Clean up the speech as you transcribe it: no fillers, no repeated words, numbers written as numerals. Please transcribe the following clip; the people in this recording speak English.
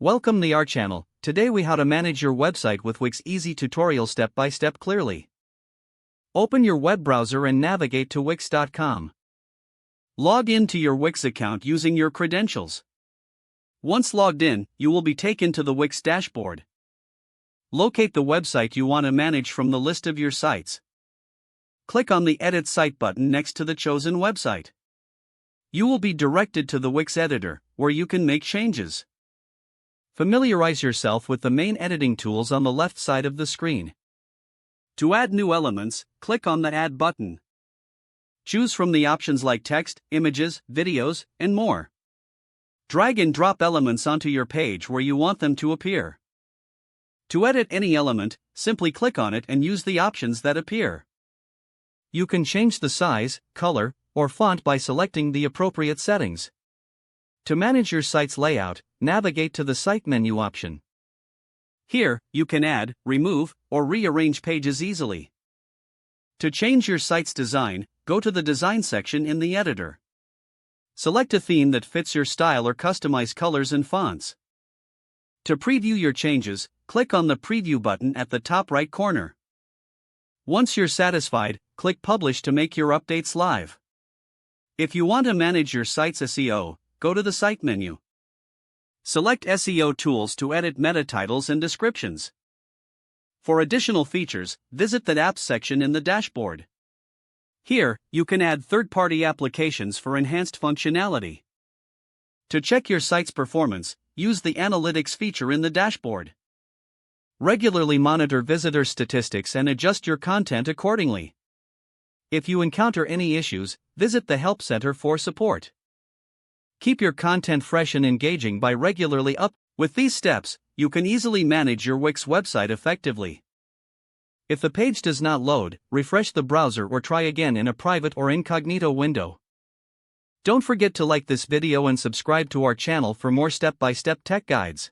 Welcome to our channel. Today we how to manage your website with Wix easy tutorial step by step clearly. Open your web browser and navigate to wix.com. Log in to your Wix account using your credentials. Once logged in, you will be taken to the Wix dashboard. Locate the website you want to manage from the list of your sites. Click on the Edit Site button next to the chosen website. You will be directed to the Wix editor, where you can make changes. Familiarize yourself with the main editing tools on the left side of the screen. To add new elements, click on the Add button. Choose from the options like text, images, videos, and more. Drag and drop elements onto your page where you want them to appear. To edit any element, simply click on it and use the options that appear. You can change the size, color, or font by selecting the appropriate settings. To manage your site's layout, navigate to the Site menu option. Here, you can add, remove, or rearrange pages easily. To change your site's design, go to the Design section in the editor. Select a theme that fits your style or customize colors and fonts. To preview your changes, click on the Preview button at the top right corner. Once you're satisfied, click Publish to make your updates live. If you want to manage your site's SEO, go to the Site menu. Select SEO tools to edit meta titles and descriptions. For additional features, visit the Apps section in the dashboard. Here, you can add third-party applications for enhanced functionality. To check your site's performance, use the Analytics feature in the dashboard. Regularly monitor visitor statistics and adjust your content accordingly. If you encounter any issues, visit the Help Center for support. Keep your content fresh and engaging by regularly With these steps, you can easily manage your Wix website effectively. If the page does not load, refresh the browser or try again in a private or incognito window. Don't forget to like this video and subscribe to our channel for more step-by-step tech guides.